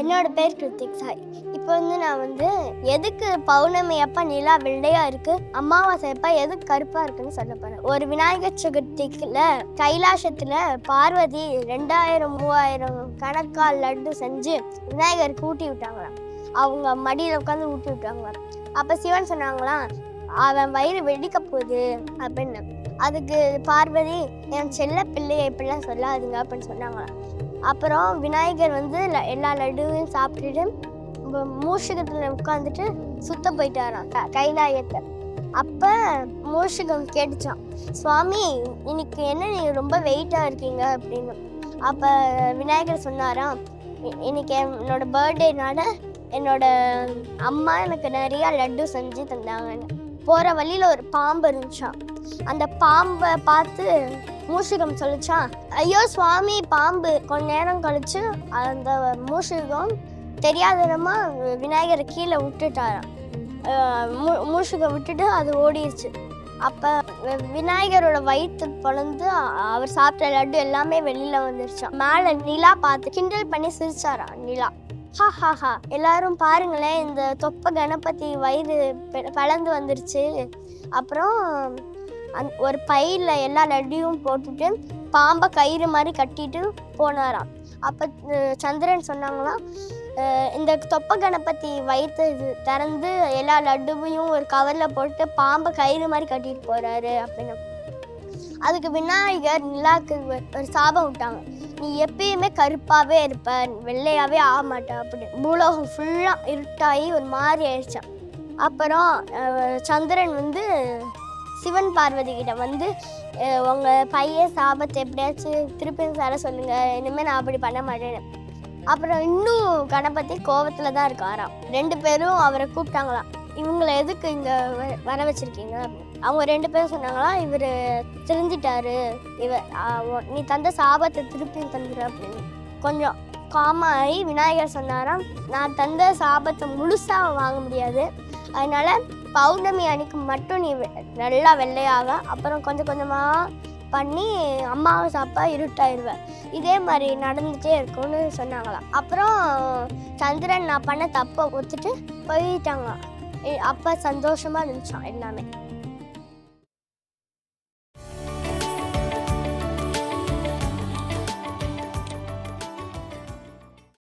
என்னோட பேர் கிருத்திக் சாய். இப்போ நான் எதுக்கு பௌர்ணமி அப்போ நிலா வெள்ளையா இருக்கு, அமாவாசை அப்போ எதுக்கு கருப்பா இருக்குன்னு சொல்ல போறேன். ஒரு விநாயகர் சதுர்த்திக்குல கைலாசத்துல பார்வதி 2000-3000 கணக்கால் லட்டு செஞ்சு விநாயகருக்கு ஊட்டி விட்டாங்களாம். அவங்க மடியில உட்காந்து ஊட்டி விட்டாங்களாம். அப்ப சிவன் சொன்னாங்களாம், அவன் வயிறு வெடிக்க போகுது அப்படின்னு. அதுக்கு பார்வதி, என் செல்ல பிள்ளையை இப்படிலாம் சொல்லாதுங்க அப்படின்னு சொன்னாங்களாம். அப்புறம் விநாயகர் எல்லா லட்டுவையும் சாப்பிட்டுட்டு மூஷகத்துல உட்காந்துட்டு சுத்த போயிட்டாராம் கைலாயத்தை. அப்ப மூஷகம் கேட்டுச்சான், சுவாமி இன்னைக்கு என்ன நீ ரொம்ப வெயிட்டா இருக்கீங்க அப்படின்னு. அப்ப விநாயகர் சொன்னாராம், இன்னைக்கு என்னோட பர்த்டேனால என்னோட அம்மா எனக்கு நிறைய லட்டு செஞ்சு தந்தாங்கன்னு. போற வழியில ஒரு பாம்பு இருந்துச்சான். அந்த பாம்பை பார்த்து மூஷிகம் சொல்லிச்சான், ஐயோ சுவாமி பாம்பு. கொஞ்ச நேரம் கழிச்சு அந்த மூஷிகம் தெரியாதனமா விநாயகரை கீழே விட்டுட்டாராம். மூஷிகம் விட்டுட்டு அது ஓடிடுச்சு. அப்ப விநாயகரோட வயிற்று பொழந்து அவர் சாப்பிட்ட லட்டு எல்லாமே வெளியில வந்துருச்சான். மேல நிலா பார்த்து கிண்டல் பண்ணி சிரிச்சாராம் நிலா. ஹா எல்லாரும் பாருங்களேன், இந்த தொப்பை கணபதி வயிறு பிளந்து வந்துருச்சு. அப்புறம் ஒரு பையில எல்லா லட்டையும் போட்டுட்டு பாம்பை கயிறு மாதிரி கட்டிட்டு போனாராம். அப்போ சந்திரன் சொன்னாங்களாம், இந்த தொப்பை கணபதி வயிற்று திறந்து எல்லா லட்டுவையும் ஒரு கவரில் போட்டு பாம்பை கயிறு மாதிரி கட்டிட்டு போறாரு அப்படின்னு. அதுக்கு விநாயகர் நிலாக்கு ஒரு சாபம் விட்டாங்க, நீ எப்பயுமே கருப்பாவே இருப்ப, வெள்ளையாவே ஆக மாட்ட அப்படி. பூலோகம் ஃபுல்லா இருட்டாகி ஒரு மாதிரி ஆயிடுச்சான். அப்புறம் சந்திரன் சிவன் பார்வதி கிட்ட உங்க பையன் சாபத்தை எப்படியாச்சும் திருப்பியும் தர சொல்லுங்க, இனிமேல் நான் அப்படி பண்ண மாட்டேன்னு. அப்புறம் இன்னும் கணபதி கோவத்துல தான் இருக்காராம். 2 பேரும் அவரை கூப்பிட்டாங்களாம், இவங்களை எதுக்கு இங்க வர வச்சிருக்கீங்க. அவங்க 2 பேரும் சொன்னாங்களாம், இவர் தெரிஞ்சிட்டாரு, நீ தந்த சாபத்தை திருப்பி தந்துடு அப்படின்னு. கொஞ்சம் காமாயி விநாயகர் சொன்னாராம், நான் தந்த சாபத்தை முழுசா வாங்க முடியாது, அதனால பௌர்ணமி அன்னைக்கு மட்டும் நீ நல்லா வெள்ளையாக, அப்புறம் கொஞ்சம் கொஞ்சமாக பண்ணி அம்மாவை சாப்பா இருட்டாயிருவேன், இதே மாதிரி நடந்துகிட்டே இருக்கும்னு சொன்னாங்களாம். அப்புறம் சந்திரன் நான் பண்ண தப்பை ஒத்துட்டு போயிட்டாங்களாம். அப்போ சந்தோஷமாக இருந்துச்சான் எல்லாமே.